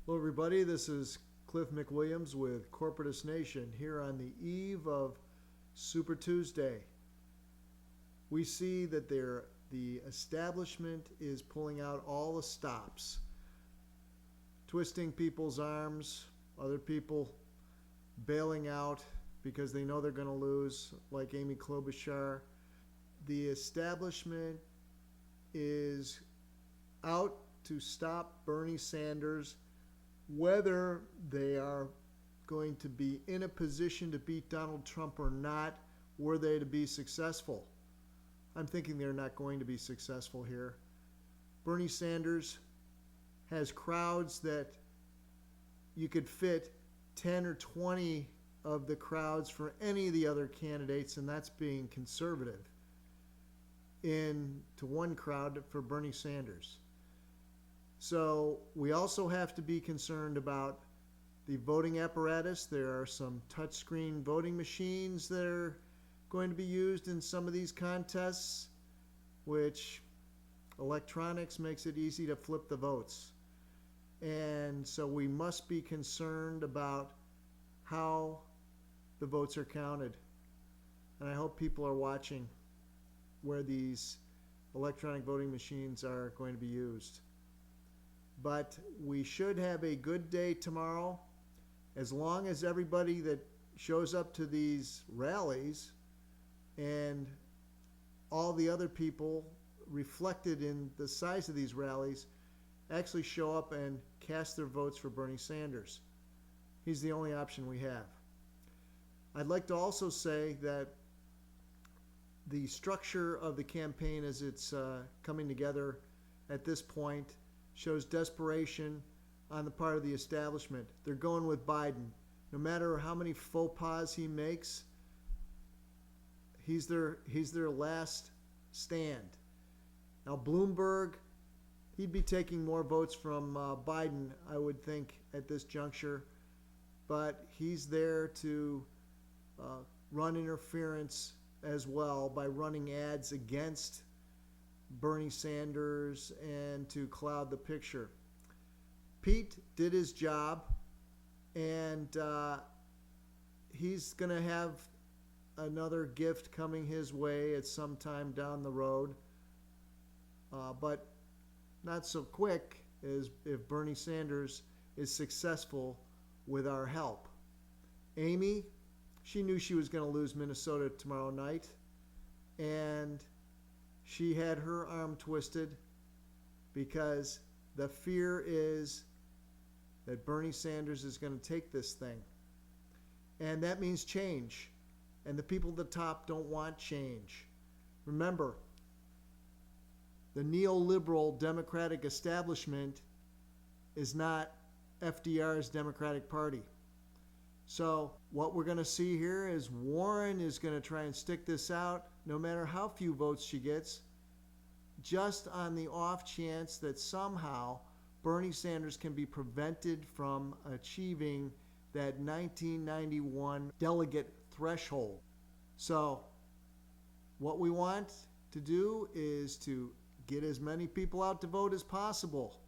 Hello, everybody. This is Cliff McWilliams with Corporatist Nation here on the eve of Super Tuesday. We see that the establishment is pulling out all the stops, twisting people's arms, other people bailing out because they know they're going to lose, like Amy Klobuchar. The establishment is out to stop Bernie Sanders, whether they are going to be in a position to beat Donald Trump or not, were they to be successful. I'm thinking they're not going to be successful here. Bernie Sanders has crowds that you could fit 10 or 20 of the crowds for any of the other candidates, and that's being conservative, into one crowd for Bernie Sanders. So we also have to be concerned about the voting apparatus. There are some touchscreen voting machines that are going to be used in some of these contests, which electronics makes it easy to flip the votes. And so we must be concerned about how the votes are counted. And I hope people are watching where these electronic voting machines are going to be used. But we should have a good day tomorrow, as long as everybody that shows up to these rallies and all the other people reflected in the size of these rallies actually show up and cast their votes for Bernie Sanders. He's the only option we have. I'd like to also say that the structure of the campaign as it's coming together at this point shows desperation on the part of the establishment. They're going with Biden. No matter how many faux pas he makes, he's their last stand. Now Bloomberg, he'd be taking more votes from Biden, I would think, at this juncture. But he's there to run interference as well by running ads against Bernie Sanders and to cloud the picture. Pete did his job, and he's going to have another gift coming his way at some time down the road, but not so quick as if Bernie Sanders is successful with our help. Amy, she knew she was going to lose Minnesota tomorrow night, and she had her arm twisted because the fear is that Bernie Sanders is going to take this thing. And that means change. And the people at the top don't want change. Remember, the neoliberal Democratic establishment is not FDR's Democratic Party. So what we're going to see here is Warren is going to try and stick this out no matter how few votes she gets, just on the off chance that somehow Bernie Sanders can be prevented from achieving that 1991 delegate threshold. So what we want to do is to get as many people out to vote as possible.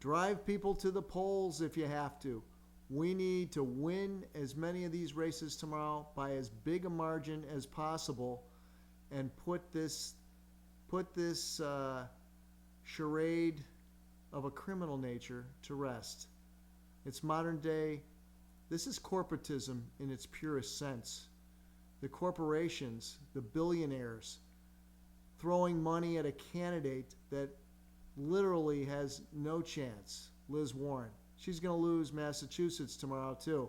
Drive people to the polls if you have to. We need to win as many of these races tomorrow by as big a margin as possible and put this charade of a criminal nature to rest. It's modern day. This is corporatism in its purest sense. The corporations, the billionaires, throwing money at a candidate that literally has no chance, Liz Warren. She's going to lose Massachusetts tomorrow too,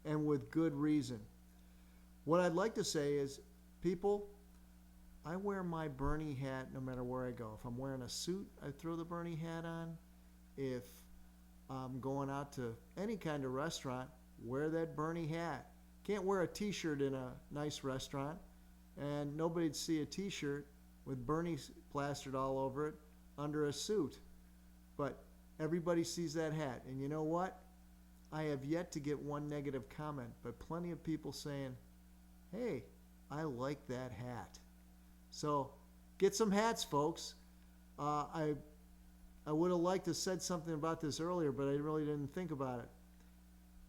and with good reason. What I'd like to say is, people, I wear my Bernie hat no matter where I go. If I'm wearing a suit, I throw the Bernie hat on. If I'm going out to any kind of restaurant, wear that Bernie hat. Can't wear a t-shirt in a nice restaurant, and nobody'd see a t-shirt with Bernie plastered all over it under a suit. But everybody sees that hat. And you know what? I have yet to get one negative comment, but plenty of people saying, hey, I like that hat. So get some hats, folks. I I would have liked to have said something about this earlier, but I really didn't think about it.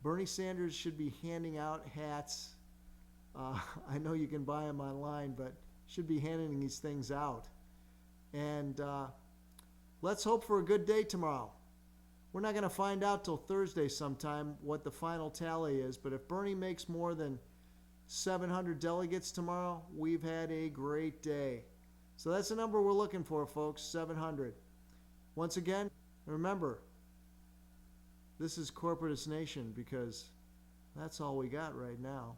Bernie Sanders should be handing out hats. I know you can buy them online, but should be handing these things out. And let's hope for a good day tomorrow. We're not going to find out till Thursday sometime what the final tally is, but if Bernie makes more than 700 delegates tomorrow, we've had a great day. So that's the number we're looking for, folks, 700. Once again, remember, this is corporatist nation because that's all we got right now.